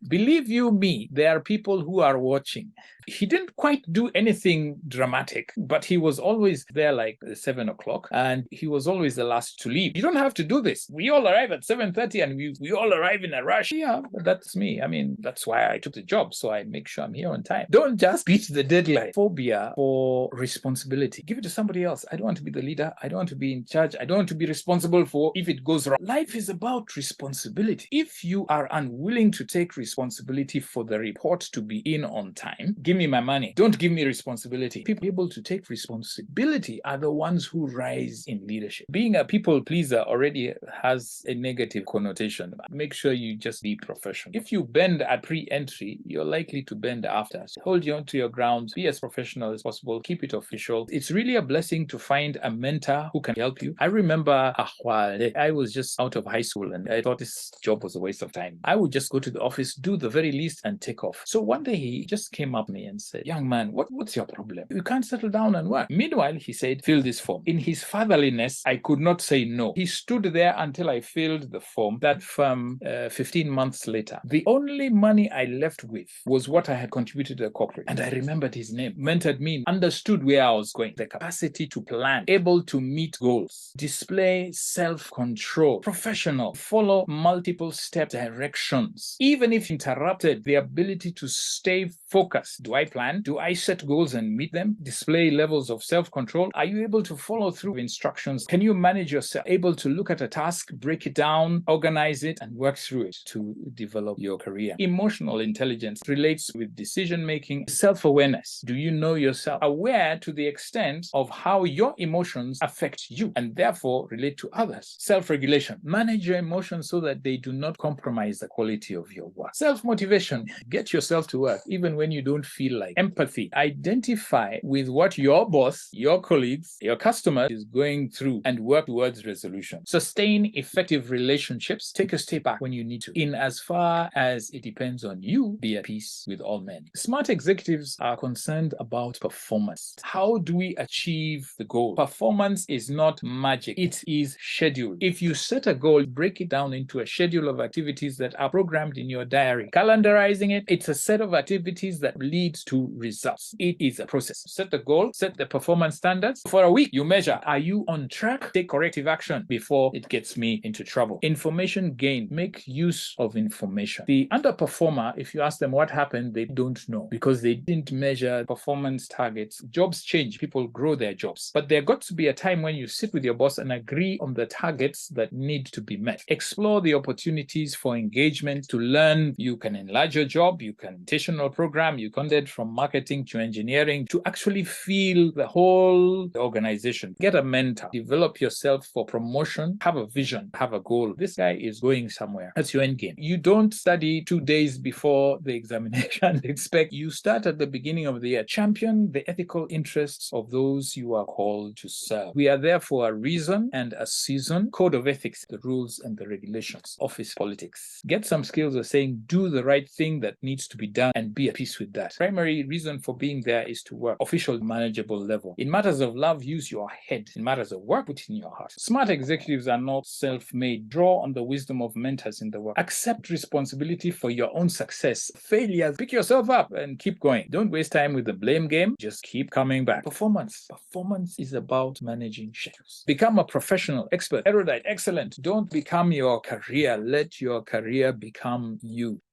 Believe you me, there are people who are watching. He didn't quite do anything dramatic, but he was always there like 7 o'clock, and he was always the last to leave. You don't have to do this. We all arrive at 7:30 and we all arrive in a rush. Yeah, but that's me. I mean, that's why I took the job, so I make sure I'm here on time. Don't just beat the deadline. Phobia for responsibility. Give it to somebody else. I don't want to be the leader. I don't want to be in charge. I don't want to be responsible for if it goes wrong. Life is about responsibility. If you are unwilling to take responsibility for the report to be in on time, give me my money. Don't give me responsibility. People able to take responsibility are the ones who rise in leadership. Being a people pleaser already has a negative connotation. Make sure you just be professional. If you bend at pre-entry, you're likely to bend after. So hold you onto your ground, be as professional as possible, keep it official. It's really a blessing to find a mentor who can help you. I remember I was just out of high school and I thought this job was a waste of time. I would just go to the office, do the very least, and take off. So one day he just came up to me and said, "Young man, what's your problem? You can't settle down and work." Meanwhile, he said, "Fill this form." In his fatherliness, I could not say no. He stood there until I filled the form. That from 15 months later, the only money I left with was what I had contributed to the corporate. And I remembered his name, mentored me, understood where I was going, the capacity to plan, able to meet goals, display self-control, professional, follow multiple step directions. Even if interrupted, the ability to stay focused. Do I plan? Do I set goals and meet them? Display levels of self-control. Are you able to follow through instructions? Can you manage yourself? Able to look at a task, break it down, organize it, and work through it to develop your career. Emotional intelligence relates with decision-making. Self-awareness. Do you know yourself? Aware to the extent of how your emotions affect you and therefore relate to others. Self-regulation. Manage your emotions so that they do not compromise the quality of your work. Self-motivation. Get yourself to work even when you don't feel like. Empathy. Identify with what your boss, your colleagues, your customer is going through and work towards resolution. Sustain effective relationships. Take a step back when you need to. In as far as it depends on you, be at peace with all men. Smart executives are concerned about performance. How do we achieve the goal? Performance is not magic. It is scheduled. If you set a goal, break it down into a schedule of activities that are programmed in your diary. Calendarizing it, it's a set of activities that leads to results. It is a process. Set the goal, set the performance standards. For a week, you measure, are you on track? Take corrective action before it gets me into trouble. Information gain. Make use of information. The underperformer, if you ask them what happened, they don't know because they didn't measure performance targets. Jobs change. People grow their jobs. But there got to be a time when you sit with your boss and agree on the targets that need to be met. Explore the opportunities for engagement to learn. You can enlarge your job. You can rotational program. You can get from marketing to engineering to actually feel the whole organization. Get a mentor. Develop yourself for promotion. Have a vision. Have a goal. This guy is going somewhere. That's your end game. You don't study 2 days before the examination. Expect you start at the beginning of the year. Champion the ethical interests of those you are called to serve. We are there for a reason and a season. Code of ethics, the rules and the regulations. Office politics. Get some skills of saying, do the right thing that needs to be done and be at peace with that. Primary reason for being there is to work. Official, manageable level. In matters of love, use your head. In matters of work, put in your heart. Smart executives are not self-made. Draw on the wisdom of mentors in the work. Accept responsibility for your own success. Failures, pick yourself up and keep going. Don't waste time with the blame game. Just keep coming back. Performance. Performance is about managing schedules. Become a professional, expert, erudite, excellent. Don't become your career. Let your career become you.